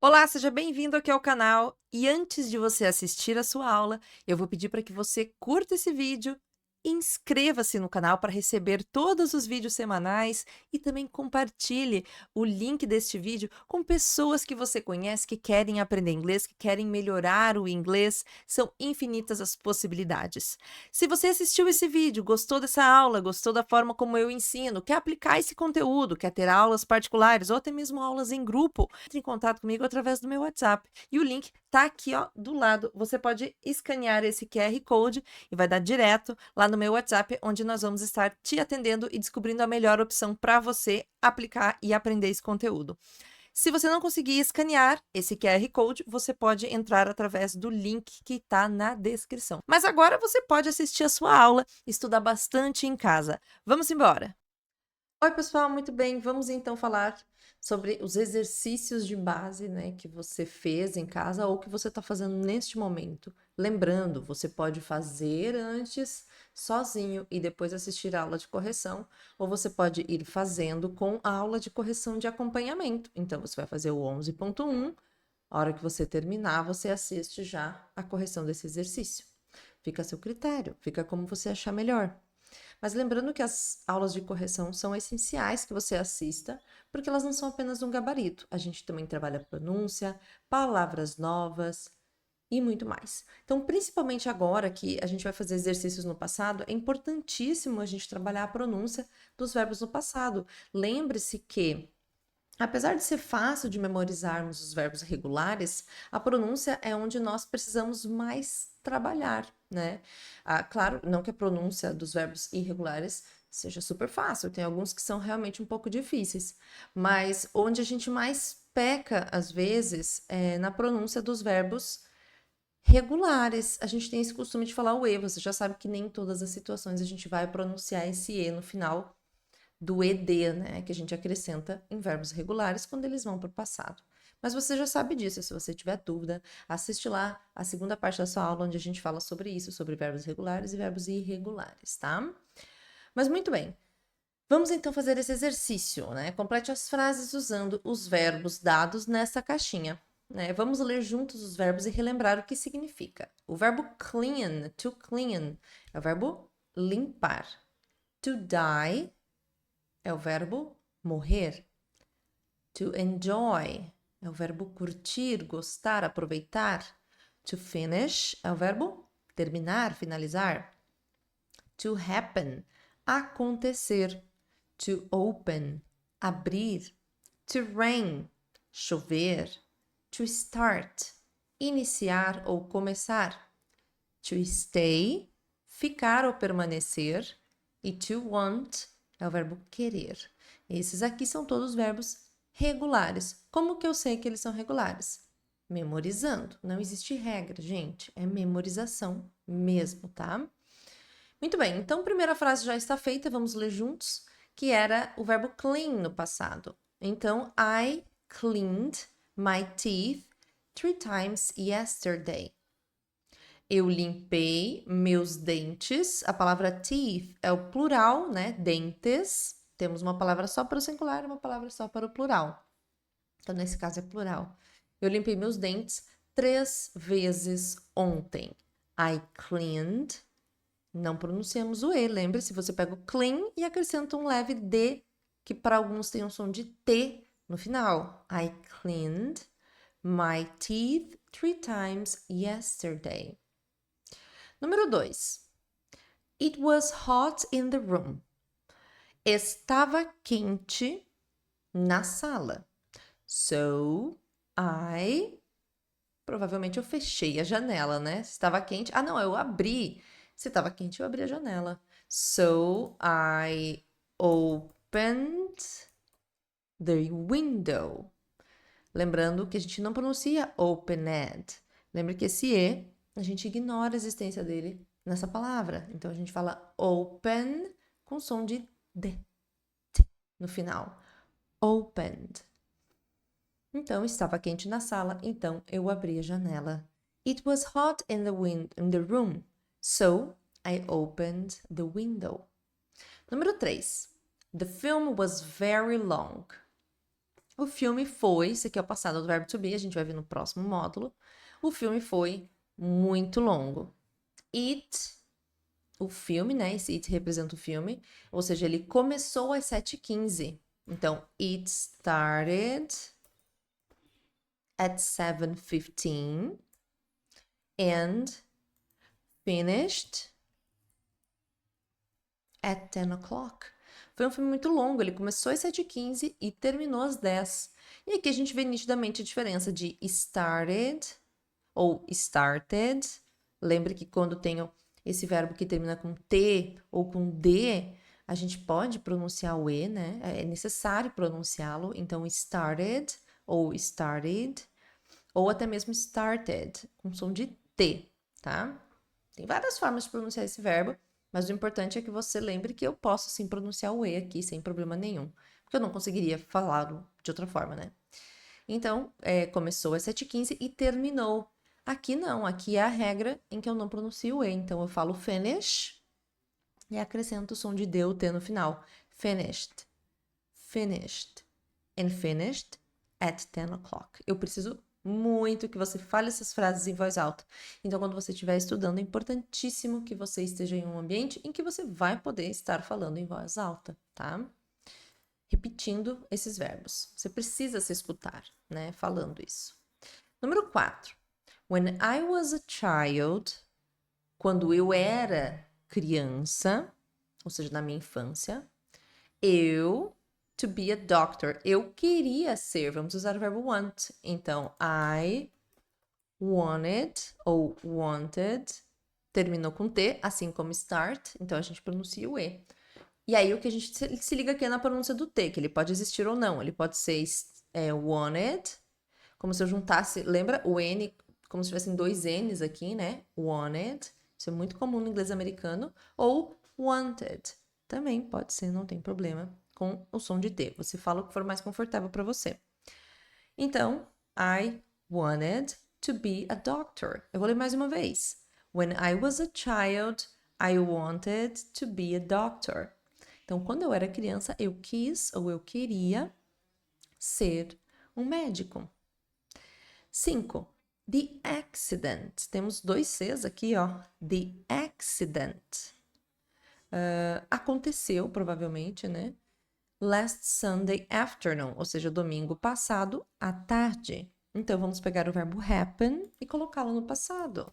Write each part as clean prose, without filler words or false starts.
Olá, seja bem-vindo aqui ao canal. E antes de você assistir a sua aula, eu vou pedir para que você curta esse vídeo, inscreva-se no canal para receber todos os vídeos semanais e também compartilhe o link deste vídeo com pessoas que você conhece que querem aprender inglês, que querem melhorar o inglês. São infinitas as possibilidades. Se você assistiu esse vídeo, gostou dessa aula, gostou da forma como eu ensino, quer aplicar esse conteúdo, quer ter aulas particulares ou até mesmo aulas em grupo, entre em contato comigo através do meu WhatsApp. E o link tá aqui, ó, do lado. Você pode escanear esse QR Code e vai dar direto lá no meu WhatsApp, onde nós vamos estar te atendendo e descobrindo a melhor opção para você aplicar e aprender esse conteúdo. Se você não conseguir escanear esse QR Code, você pode entrar através do link que está na descrição. Mas agora você pode assistir a sua aula, estudar bastante em casa. Vamos embora! Oi, pessoal, muito bem. Vamos então falar sobre os exercícios de base, né, que você fez em casa ou que você está fazendo neste momento. Lembrando, você pode fazer antes sozinho e depois assistir a aula de correção, ou você pode ir fazendo com a aula de correção de acompanhamento. Então, você vai fazer o 11.1, a hora que você terminar, você assiste já a correção desse exercício. Fica a seu critério, fica como você achar melhor. Mas lembrando que as aulas de correção são essenciais que você assista, porque elas não são apenas um gabarito. A gente também trabalha pronúncia, palavras novas e muito mais. Então, principalmente agora que a gente vai fazer exercícios no passado, é importantíssimo a gente trabalhar a pronúncia dos verbos no passado. Lembre-se que apesar de ser fácil de memorizarmos os verbos regulares, a pronúncia é onde nós precisamos mais trabalhar, né? Claro, não que a pronúncia dos verbos irregulares seja super fácil, tem alguns que são realmente um pouco difíceis, mas onde a gente mais peca, às vezes, é na pronúncia dos verbos regulares. A gente tem esse costume de falar o E, você já sabe que nem em todas as situações a gente vai pronunciar esse E no final do ED, né, que a gente acrescenta em verbos regulares quando eles vão para o passado. Mas você já sabe disso, se você tiver dúvida, assiste lá a segunda parte da sua aula, onde a gente fala sobre isso, sobre verbos regulares e verbos irregulares, tá? Mas muito bem, vamos então fazer esse exercício, né? Complete as frases usando os verbos dados nessa caixinha. Né? Vamos ler juntos os verbos e relembrar o que significa. O verbo clean, to clean, é o verbo limpar. To die é o verbo morrer. To enjoy é o verbo curtir, gostar, aproveitar. To finish é o verbo terminar, finalizar. To happen, acontecer. To open, abrir. To rain, chover. To start, iniciar ou começar. To stay, ficar ou permanecer. E to want é o verbo querer. Esses aqui são todos verbos regulares. Como que eu sei que eles são regulares? Memorizando. Não existe regra, gente. É memorização mesmo, tá? Muito bem, então a primeira frase já está feita, vamos ler juntos, que era o verbo clean no passado. Então, I cleaned my teeth 3 times yesterday. Eu limpei meus dentes. A palavra teeth é o plural, né? Dentes. Temos uma palavra só para o singular e uma palavra só para o plural. Então, nesse caso, é plural. Eu limpei meus dentes 3 vezes ontem. I cleaned. Não pronunciamos o E. Lembre-se, você pega o clean e acrescenta um leve D, que para alguns tem um som de T no final. I cleaned my teeth 3 times yesterday. Número 2. It was hot in the room. Estava quente na sala. So, provavelmente eu fechei a janela, né? Se estava quente. Ah, não, eu abri. Se estava quente, eu abri a janela. So, I opened the window. Lembrando que a gente não pronuncia opened. Lembre que esse E, a gente ignora a existência dele nessa palavra. Então, a gente fala open com som de D no final. Opened. Então, estava quente na sala, então eu abri a janela. It was hot in the room, so I opened the window. Número 3. The film was very long. O filme foi, esse aqui é o passado do verbo to be, a gente vai ver no próximo módulo. O filme foi muito longo. It, o filme, né? Esse it representa o filme, ou seja, ele começou às 7h15. Então, it started at 7:15 and finished at 10 o'clock. Foi um filme muito longo, ele começou às 7h15 e terminou às 10. E aqui a gente vê nitidamente a diferença de started ou started. Lembre que quando tenho esse verbo que termina com T ou com D, a gente pode pronunciar o E, né? É necessário pronunciá-lo. Então, started ou started, ou até mesmo started, com som de T, tá? Tem várias formas de pronunciar esse verbo, mas o importante é que você lembre que eu posso sim pronunciar o E aqui sem problema nenhum, porque eu não conseguiria falá-lo de outra forma, né? Então, começou às 7h15 e terminou. Aqui não, aqui é a regra em que eu não pronuncio o E. Então, eu falo finish e acrescento o som de D ou T no final. Finished, finished, and finished at 10 o'clock. Eu preciso muito que você fale essas frases em voz alta. Então, quando você estiver estudando, é importantíssimo que você esteja em um ambiente em que você vai poder estar falando em voz alta, tá? Repetindo esses verbos. Você precisa se escutar, né? Falando isso. Número 4. When I was a child, quando eu era criança, ou seja, na minha infância, to be a doctor, eu queria ser, vamos usar o verbo want. Então, I wanted ou wanted, terminou com T, assim como start, então a gente pronuncia o E. E aí o que a gente se liga aqui é na pronúncia do T, que ele pode existir ou não. Ele pode ser wanted, como se eu juntasse, lembra o N, como se tivessem dois N's aqui, né? Wanted, isso é muito comum no inglês americano. Ou wanted, também pode ser, não tem problema com o som de T. Você fala o que for mais confortável para você. Então, I wanted to be a doctor. Eu vou ler mais uma vez. When I was a child, I wanted to be a doctor. Então, quando eu era criança, eu quis ou eu queria ser um médico. 5. The accident. Temos dois Cs aqui, ó. The accident. Aconteceu, provavelmente, né? Last Sunday afternoon, ou seja, domingo passado à tarde. Então, vamos pegar o verbo happen e colocá-lo no passado.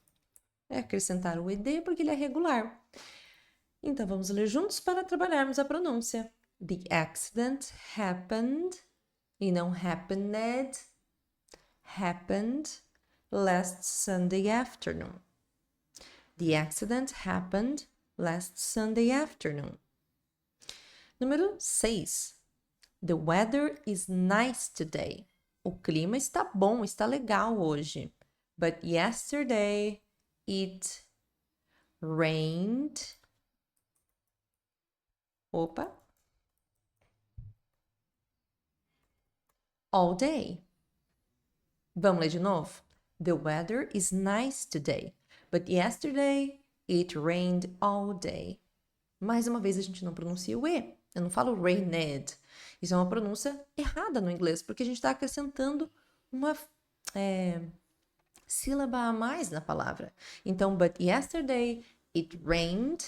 Acrescentar o ed porque ele é regular. Então, vamos ler juntos para trabalharmos a pronúncia. The accident happened, e não happened, happened last Sunday afternoon. The accident happened last Sunday afternoon. Número 6. The weather is nice today. O clima está bom, está legal hoje. But yesterday it rained. Opa. All day. Vamos ler de novo? The weather is nice today, but yesterday it rained all day. Mais uma vez a gente não pronuncia o E. Eu não falo rained. Isso é uma pronúncia errada no inglês, porque a gente está acrescentando uma sílaba a mais na palavra. Então, but yesterday it rained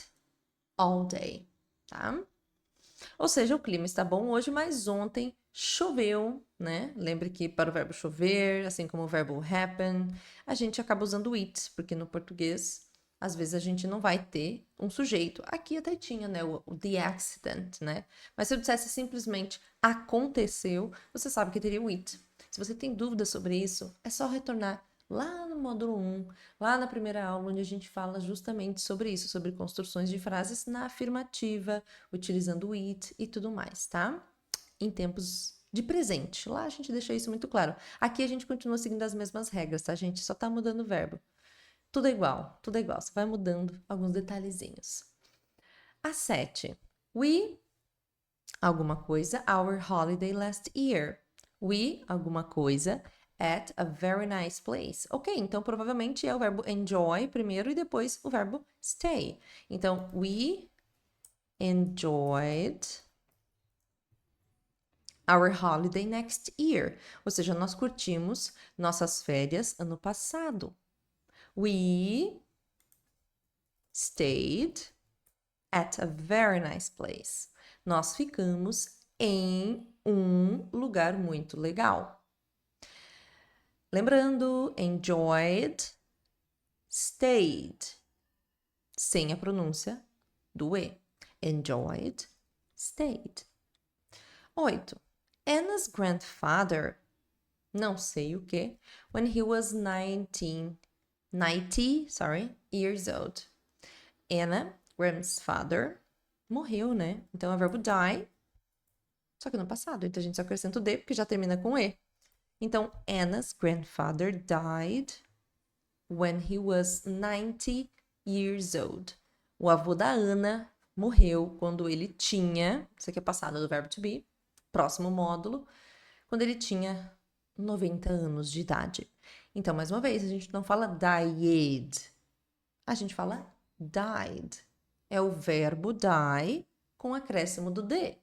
all day, tá? Ou seja, o clima está bom hoje, mas ontem choveu, né? Lembre que para o verbo chover, assim como o verbo happen, a gente acaba usando it, porque no português, às vezes a gente não vai ter um sujeito. Aqui até tinha, né? O the accident, né? Mas se eu dissesse simplesmente aconteceu, você sabe que teria o it. Se você tem dúvidas sobre isso, é só retornar lá no módulo 1, lá na primeira aula, onde a gente fala justamente sobre isso, sobre construções de frases na afirmativa, utilizando o it e tudo mais, tá? Em tempos de presente. Lá a gente deixa isso muito claro. Aqui a gente continua seguindo as mesmas regras, tá, gente? Só tá mudando o verbo. Tudo é igual, tudo é igual. Você vai mudando alguns detalhezinhos. A 7. We, alguma coisa, our holiday last year. We, alguma coisa, at a very nice place. Ok, então provavelmente é o verbo enjoy primeiro e depois o verbo stay. Então, we enjoyed our holiday next year. Ou seja, nós curtimos nossas férias ano passado. We stayed at a very nice place. Nós ficamos em um lugar muito legal. Lembrando, enjoyed, stayed, sem a pronúncia do E. Enjoyed, stayed. 8. Anna's grandfather, não sei o que, when he was 90 years old. Anna, grandfather, morreu, né? Então é o verbo die, só que no passado. Então a gente só acrescenta o D, porque já termina com E. Então, Anna's grandfather died when he was 90 years old. O avô da Ana morreu quando ele tinha, isso aqui é passado do verbo to be, próximo módulo, quando ele tinha 90 anos de idade. Então, mais uma vez, a gente não fala died, a gente fala died. É o verbo die com acréscimo do D,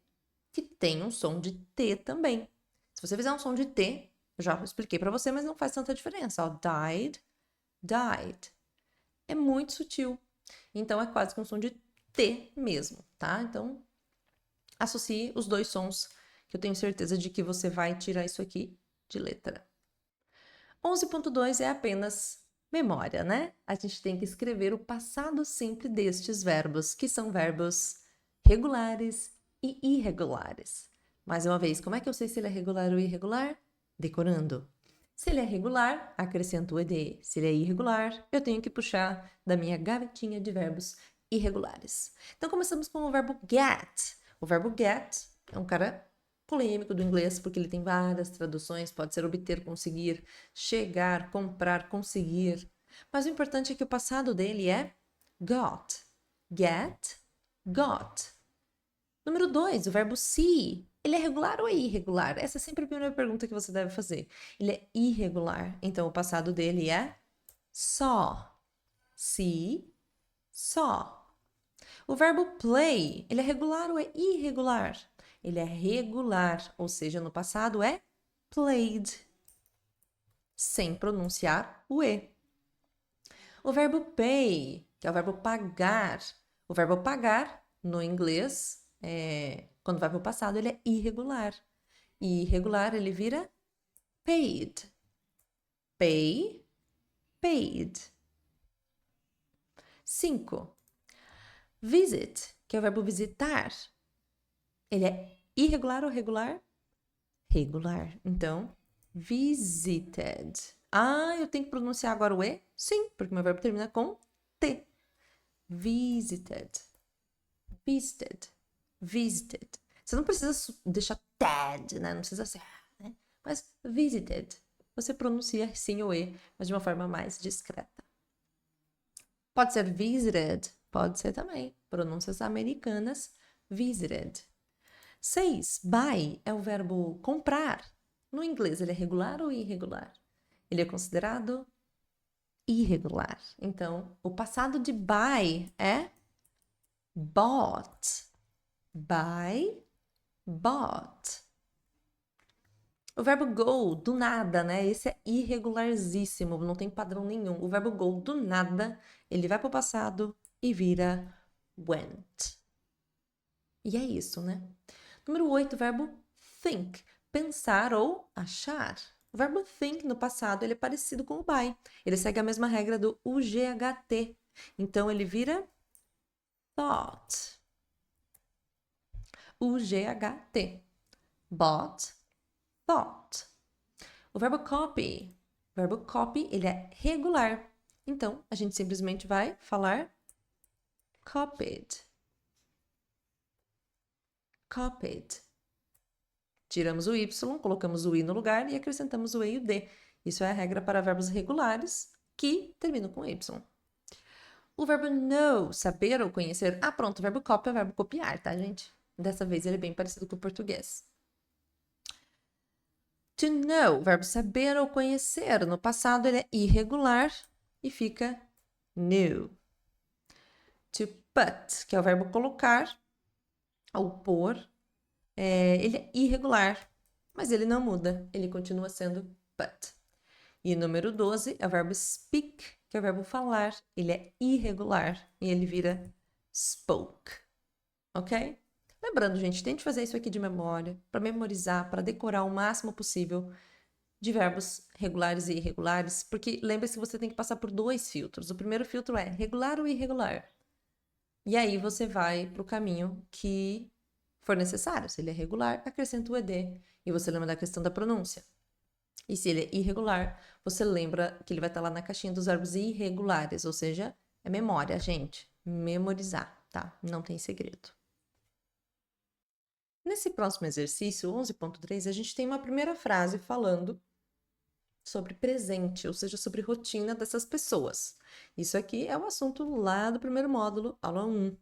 que tem um som de T também. Se você fizer um som de T, eu já expliquei para você, mas não faz tanta diferença. Ó, died, died. É muito sutil. Então, é quase que um som de T mesmo, tá? Então, associe os dois sons, que eu tenho certeza de que você vai tirar isso aqui de letra. 11.2 é apenas memória, né? A gente tem que escrever o passado simples destes verbos, que são verbos regulares e irregulares. Mais uma vez, como é que eu sei se ele é regular ou irregular? Decorando. Se ele é regular, acrescento o ED. Se ele é irregular, eu tenho que puxar da minha gavetinha de verbos irregulares. Então, começamos com o verbo get. O verbo get é um cara polêmico do inglês, porque ele tem várias traduções, pode ser obter, conseguir, chegar, comprar, conseguir. Mas o importante é que o passado dele é got. Get, got. Número 2, o verbo see. Ele é regular ou é irregular? Essa é sempre a primeira pergunta que você deve fazer. Ele é irregular, então o passado dele é saw. See, saw. O verbo play, ele é regular ou é irregular? Ele é regular, ou seja, no passado é played, sem pronunciar o E. O verbo pay, que é o verbo pagar. O verbo pagar, no inglês, quando vai para o passado, ele é irregular. E irregular, ele vira paid. Pay, paid. 5. Visit, que é o verbo visitar. Ele é irregular ou regular? Regular. Então, visited. Ah, eu tenho que pronunciar agora o E? Sim, porque meu verbo termina com T. Visited. Visited. Visited. Você não precisa deixar ted, né? Não precisa ser, né? Mas visited. Você pronuncia sim o E, mas de uma forma mais discreta. Pode ser visited, pode ser também. Pronúncias americanas, visited. 6. Buy é o verbo comprar. No inglês, ele é regular ou irregular? Ele é considerado irregular. Então, o passado de buy é bought. Buy, bought. O verbo go, do nada, né? Esse é irregularzíssimo, não tem padrão nenhum. O verbo go, do nada, ele vai para o passado e vira went. E é isso, né? Número 8, o verbo think, pensar ou achar. O verbo think no passado ele é parecido com o by. Ele segue a mesma regra do UGHT. Então ele vira thought. UGHT. Bought, thought. O verbo copy. O verbo copy ele é regular. Então a gente simplesmente vai falar copied. Copied. Tiramos o Y, colocamos o I no lugar e acrescentamos o E e o D. Isso é a regra para verbos regulares que terminam com Y. O verbo know, saber ou conhecer. Ah, pronto, o verbo copy é o verbo copiar, tá, gente? Dessa vez ele é bem parecido com o português. To know, o verbo saber ou conhecer. No passado ele é irregular e fica knew. To put, que é o verbo colocar ou pôr. Ele é irregular. mas ele não muda, ele continua sendo but. E número 12 é o verbo speak, que é o verbo falar. Ele é irregular e ele vira spoke, ok? Lembrando, gente, tente fazer isso aqui de memória, para memorizar, para decorar o máximo possível de verbos regulares e irregulares, porque lembre-se que você tem que passar por 2 filtros. O primeiro filtro é regular ou irregular. E aí você vai para o caminho que for necessário. Se ele é regular, acrescenta o ed. E você lembra da questão da pronúncia. E se ele é irregular, você lembra que ele vai estar lá na caixinha dos verbos irregulares, ou seja, é memória, gente. Memorizar, tá? Não tem segredo. Nesse próximo exercício, 11.3, a gente tem uma primeira frase falando sobre presente, ou seja, sobre rotina dessas pessoas. Isso aqui é o assunto lá do primeiro módulo, aula 1.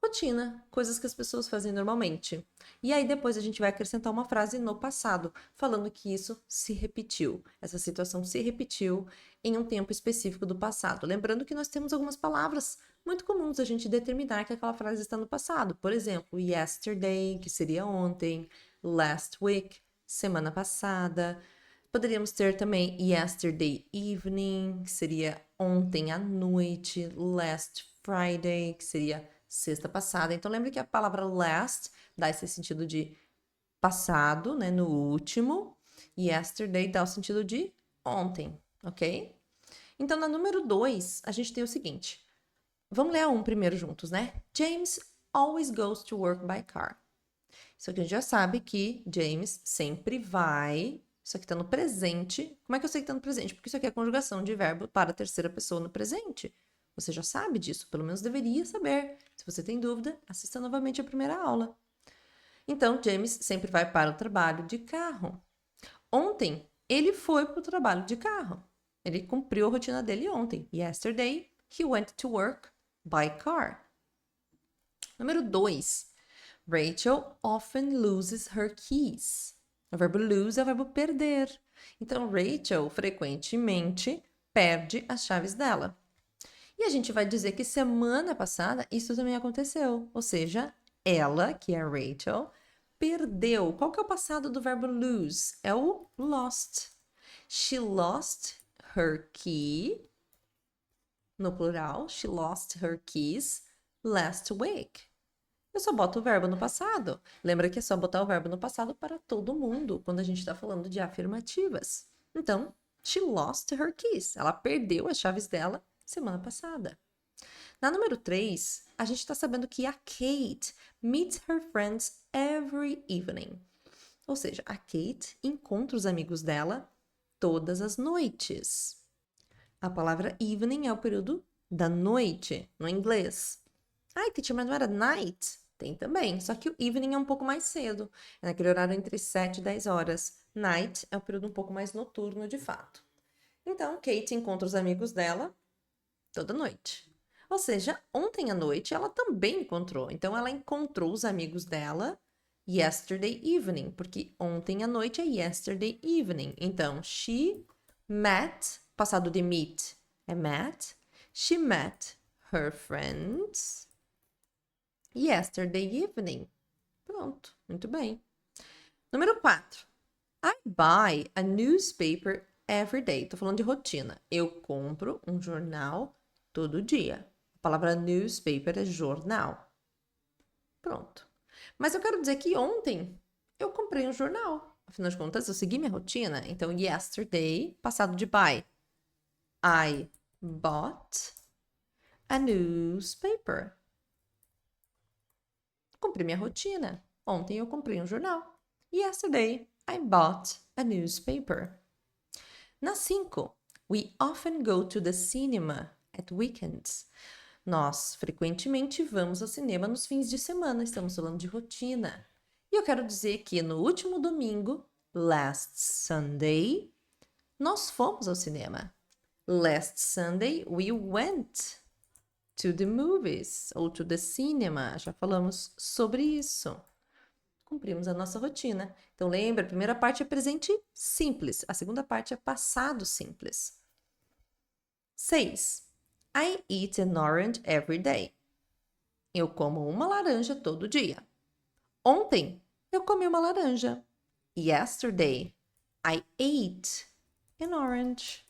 Rotina, coisas que as pessoas fazem normalmente. E aí depois a gente vai acrescentar uma frase no passado, falando que isso se repetiu. Essa situação se repetiu em um tempo específico do passado. Lembrando que nós temos algumas palavras muito comuns a gente determinar que aquela frase está no passado. Por exemplo, yesterday, que seria ontem, last week, semana passada. Poderíamos ter também yesterday evening, que seria ontem à noite, last Friday, que seria sexta passada. Então, lembre que a palavra last dá esse sentido de passado, né, no último, e yesterday dá o sentido de ontem, ok? Então, na número 2, a gente tem o seguinte. Vamos ler a 1 primeiro juntos, né? James always goes to work by car. Isso aqui a gente já sabe que James sempre vai. Isso aqui está no presente. Como é que eu sei que está no presente? Porque isso aqui é a conjugação de verbo para a terceira pessoa no presente. Você já sabe disso, pelo menos deveria saber. Se você tem dúvida, assista novamente a primeira aula. Então, James sempre vai para o trabalho de carro. Ontem, ele foi para o trabalho de carro. Ele cumpriu a rotina dele ontem. Yesterday, he went to work by car. Número 2. Rachel often loses her keys. O verbo lose é o verbo perder. Então, Rachel frequentemente perde as chaves dela. E a gente vai dizer que semana passada isso também aconteceu. Ou seja, ela, que é Rachel, perdeu. Qual que é o passado do verbo lose? É o lost. She lost her key. No plural, she lost her keys last week. Eu só boto o verbo no passado. Lembra que é só botar o verbo no passado para todo mundo, quando a gente está falando de afirmativas. Então, she lost her keys. Ela perdeu as chaves dela semana passada. Na número 3, a gente está sabendo que a Kate meets her friends every evening. Ou seja, a Kate encontra os amigos dela todas as noites. A palavra evening é o período da noite, no inglês. Ai, teacher, mas não era night? Tem também, só que o evening é um pouco mais cedo. É naquele horário entre 7 e 10 horas. Night é o período um pouco mais noturno, de fato. Então, Kate encontra os amigos dela toda noite. Ou seja, ontem à noite ela também encontrou. Então, ela encontrou os amigos dela yesterday evening, porque ontem à noite é yesterday evening. Então, she met, passado de meet é met. She met her friends yesterday evening. Pronto, muito bem. Número 4. I buy a newspaper every day. Tô falando de rotina. Eu compro um jornal todo dia. A palavra newspaper é jornal. Pronto. Mas eu quero dizer que ontem eu comprei um jornal. Afinal de contas, eu segui minha rotina. Então, yesterday, passado de buy. I bought a newspaper. Cumpri minha rotina. Ontem eu comprei um jornal. Yesterday, I bought a newspaper. Na 5, we often go to the cinema at weekends. Nós frequentemente vamos ao cinema nos fins de semana, estamos falando de rotina. E eu quero dizer que no último domingo, last Sunday, nós fomos ao cinema. Last Sunday, we went to the movies ou to the cinema. Já falamos sobre isso. Cumprimos a nossa rotina. Então, lembra, a primeira parte é presente simples, a segunda parte é passado simples. 6. I eat an orange every day. Eu como uma laranja todo dia. Ontem, eu comi uma laranja. Yesterday, I ate an orange.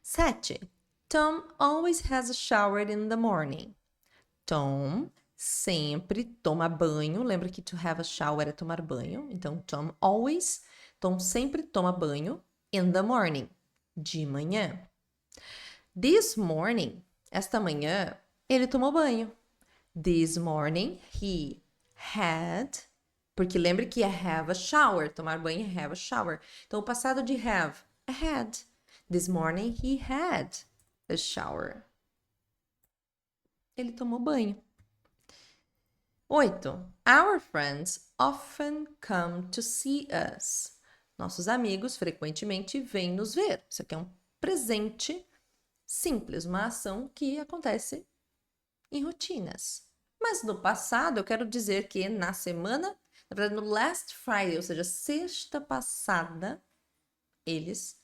7. Tom always has a shower in the morning. Tom sempre toma banho. Lembra que to have a shower é tomar banho. Então, Tom sempre toma banho in the morning, de manhã. This morning, esta manhã, ele tomou banho. This morning, he had, porque lembre que é have a shower, tomar banho é have a shower. Então, o passado de have é had. This morning, he had a shower. Ele tomou banho. 8. Our friends often come to see us. Nossos amigos frequentemente vêm nos ver. Isso aqui é um presente simples, uma ação que acontece em rotinas. Mas no passado, eu quero dizer que na semana, na verdade, no last Friday, ou seja, sexta passada, eles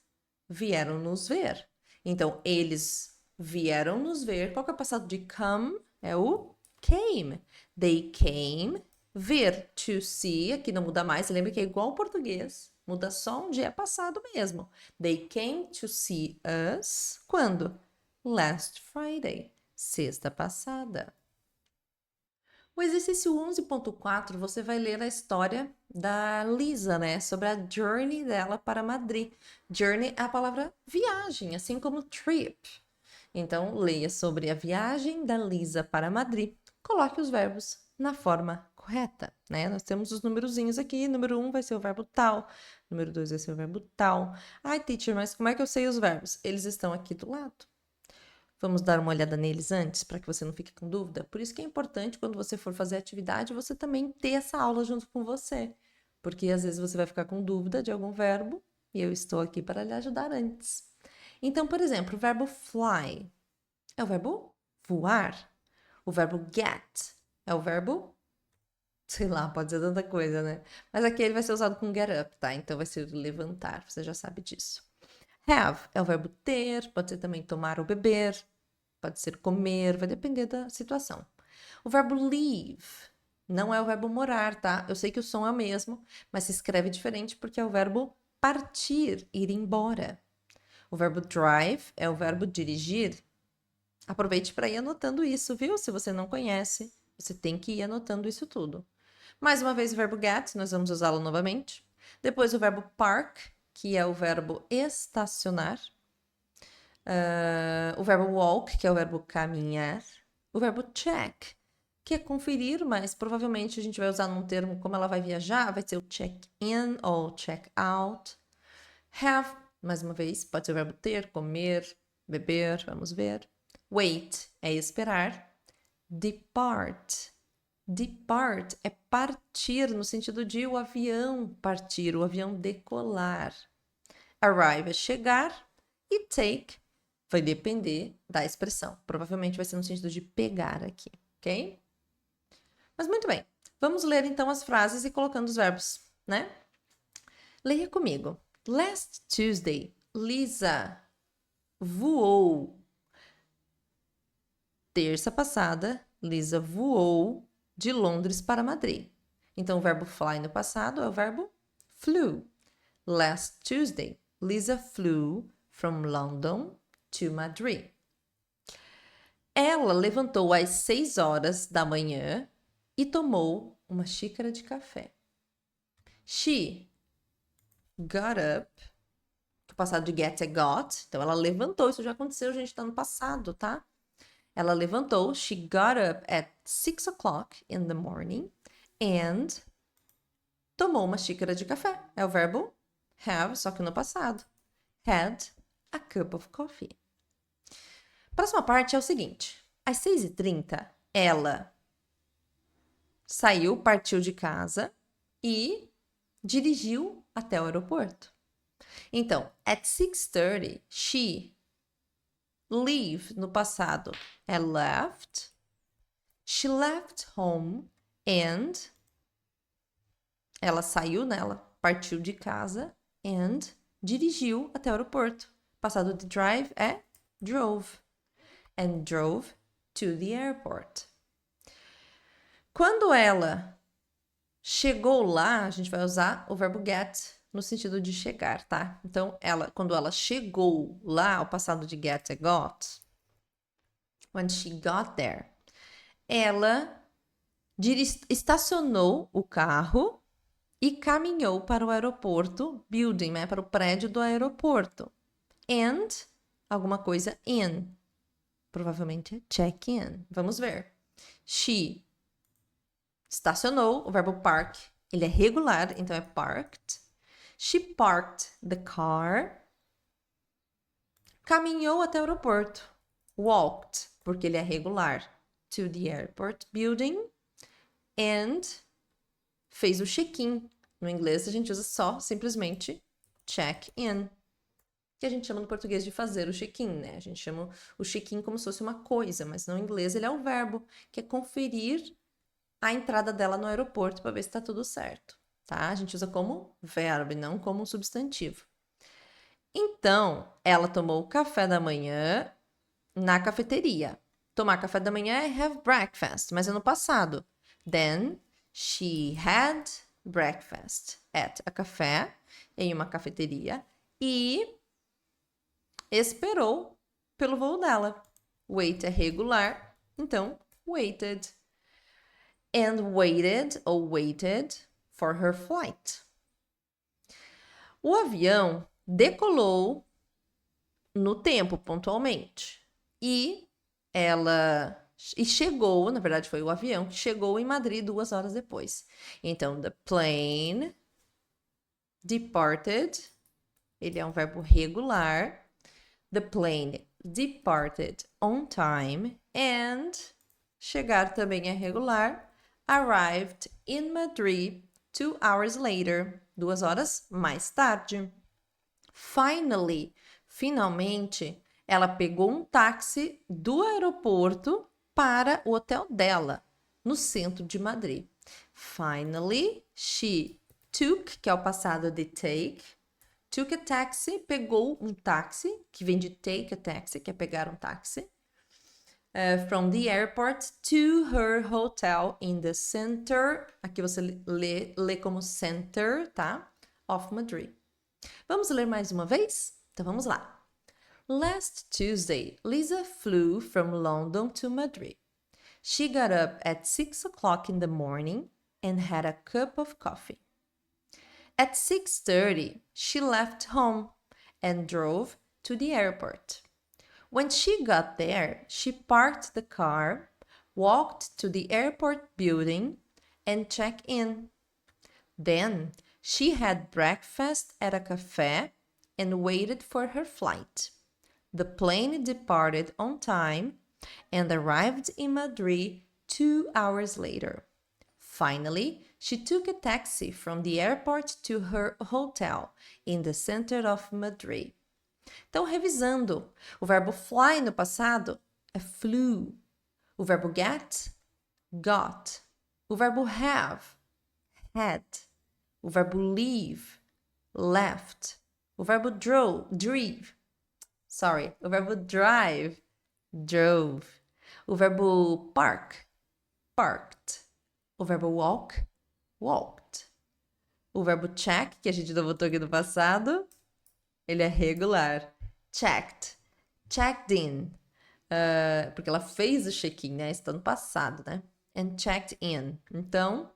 vieram nos ver. Então, eles vieram nos ver. Qual que é o passado de come? É o came. They came. Ver, to see, aqui não muda mais. Lembra que é igual ao português. Muda só um dia passado mesmo. They came to see us. Quando? Last Friday. Sexta passada. O exercício 11.4, você vai ler a história da Lisa, né? Sobre a journey dela para Madrid. Journey é a palavra viagem, assim como trip. Então, leia sobre a viagem da Lisa para Madrid. Coloque os verbos na forma correta, né? Nós temos os numerozinhos aqui. Número 1 vai ser o verbo tal. Número 2 vai ser o verbo tal. Ai, teacher, mas como é que eu sei os verbos? Eles estão aqui do lado. Vamos dar uma olhada neles antes, para que você não fique com dúvida? Por isso que é importante, quando você for fazer atividade, você também ter essa aula junto com você. Porque às vezes você vai ficar com dúvida de algum verbo, e eu estou aqui para lhe ajudar antes. Então, por exemplo, o verbo fly é o verbo voar. O verbo get é o verbo, sei lá, pode ser tanta coisa, né? Mas aqui ele vai ser usado com get up, tá? Então vai ser levantar, você já sabe disso. Have é o verbo ter, pode ser também tomar ou beber, pode ser comer, vai depender da situação. O verbo leave não é o verbo morar, tá? Eu sei que o som é o mesmo, mas se escreve diferente porque é o verbo partir, ir embora. O verbo drive é o verbo dirigir. Aproveite para ir anotando isso, viu? Se você não conhece, você tem que ir anotando isso tudo. Mais uma vez o verbo get, nós vamos usá-lo novamente. Depois o verbo park, que é o verbo estacionar. O verbo walk, que é o verbo caminhar. O verbo check, que é conferir, mas provavelmente a gente vai usar num termo, como ela vai viajar, vai ser o check-in ou check-out. Have, mais uma vez, pode ser o verbo ter, comer, beber, vamos ver. Wait é esperar. Depart. Depart é partir, no sentido de o avião partir, o avião decolar. Arrive é chegar. E take vai depender da expressão. Provavelmente vai ser no sentido de pegar aqui, ok? Mas muito bem. Vamos ler então as frases e colocando os verbos, né? Leia comigo. Last Tuesday, Lisa voou. Terça passada, Lisa voou de Londres para Madrid. Então, o verbo fly no passado é o verbo flew. Last Tuesday, Lisa flew from London to Madrid. Ela levantou às 6 horas da manhã e tomou uma xícara de café. She got up. O passado de get é got. Então, ela levantou. Isso já aconteceu, gente, tá no passado, tá? Ela levantou. She got up at 6 o'clock in the morning and tomou uma xícara de café. É o verbo have, só que no passado. Had a cup of coffee. A próxima parte é o seguinte. Às 6h30, ela saiu, partiu de casa e dirigiu até o aeroporto. Então, at 6:30, she leave no passado é left. She left home and ela saiu, né? Ela partiu de casa and dirigiu até o aeroporto. Passado de drive é drove. And drove to the airport. Quando ela Chegou lá, a gente vai usar o verbo get no sentido de chegar, tá? Então, quando ela chegou lá, o passado de get é got. When she got there, ela estacionou o carro e caminhou para o aeroporto, building, né? Para o prédio do aeroporto. And, alguma coisa in. Provavelmente check-in. Vamos ver. She estacionou, o verbo park, ele é regular, então é parked. She parked the car. Caminhou até o aeroporto. Walked, porque ele é regular, to the airport building. And fez o check-in. No inglês, a gente usa só, simplesmente, check-in. Que a gente chama no português de fazer o check-in, né? A gente chama o check-in como se fosse uma coisa, mas no inglês ele é um verbo, que é conferir a entrada dela no aeroporto para ver se está tudo certo, tá? A gente usa como verbo e não como um substantivo. Então, ela tomou o café da manhã na cafeteria. Tomar café da manhã é have breakfast, mas é no passado. Then, she had breakfast at a café, em uma cafeteria, e esperou pelo voo dela. Wait é regular, então waited. And waited ou waited for her flight. O avião decolou no tempo, pontualmente. E chegou, na verdade foi o avião que chegou em Madrid 2 horas depois. Então, the plane departed, ele é um verbo regular. The plane departed on time and chegar também é regular. Arrived in Madrid 2 hours later, 2 horas mais tarde. Finally, finalmente, ela pegou um táxi do aeroporto para o hotel dela, no centro de Madrid. Finally, she took, que é o passado de take, took a taxi, pegou um táxi, que vem de take a taxi, que é pegar um táxi, from the airport to her hotel in the center, aqui você lê como center, tá? Of Madrid. Vamos ler mais uma vez? Então vamos lá. Last Tuesday, Lisa flew from London to Madrid. She got up at 6 o'clock in the morning and had a cup of coffee. At 6:30, she left home and drove to the airport. When she got there, she parked the car, walked to the airport building, and checked in. Then she had breakfast at a cafe and waited for her flight. The plane departed on time and arrived in Madrid 2 hours later. Finally, she took a taxi from the airport to her hotel in the center of Madrid. Então, revisando, o verbo fly no passado é flew. O verbo get, got. O verbo have, had. O verbo leave, left. O verbo drive. O verbo drive, drove. O verbo park, parked. O verbo walk, walked. O verbo check, que a gente não botou aqui no passado, ele é regular. Checked, checked in. Porque ela fez o check-in, né? Está no passado, né? And checked in. Então,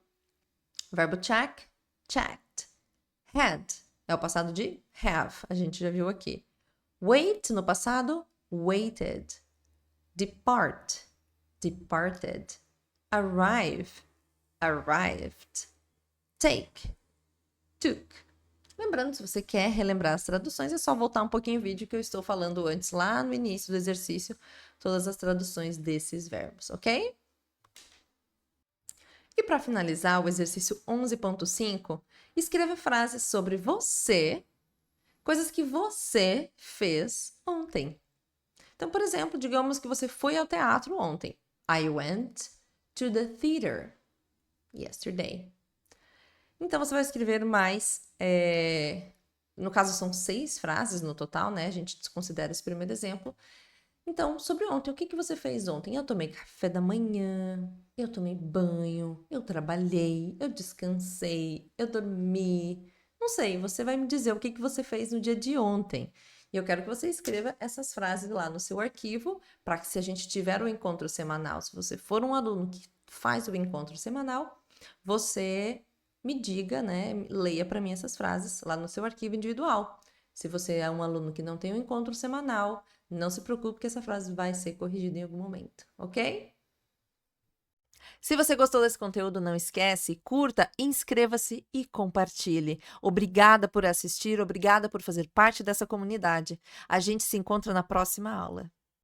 verbo check, checked. Had é o passado de have, a gente já viu aqui. Wait no passado, waited. Depart, departed. Arrive, arrived. Take, took. Lembrando, se você quer relembrar as traduções, é só voltar um pouquinho o vídeo que eu estou falando antes, lá no início do exercício, todas as traduções desses verbos, ok? E para finalizar o exercício 11.5, escreva frases sobre você, coisas que você fez ontem. Então, por exemplo, digamos que você foi ao teatro ontem. I went to the theater yesterday. Então, você vai escrever mais, no caso são 6 frases no total, né? A gente desconsidera esse primeiro exemplo. Então, sobre ontem, o que você fez ontem? Eu tomei café da manhã, eu tomei banho, eu trabalhei, eu descansei, eu dormi. Não sei, você vai me dizer o que que você fez no dia de ontem. E eu quero que você escreva essas frases lá no seu arquivo, para que se a gente tiver o encontro semanal, se você for um aluno que faz o encontro semanal, você me diga, né? Leia para mim essas frases lá no seu arquivo individual. Se você é um aluno que não tem um encontro semanal, não se preocupe que essa frase vai ser corrigida em algum momento, ok? Se você gostou desse conteúdo, não esquece, curta, inscreva-se e compartilhe. Obrigada por assistir, obrigada por fazer parte dessa comunidade. A gente se encontra na próxima aula.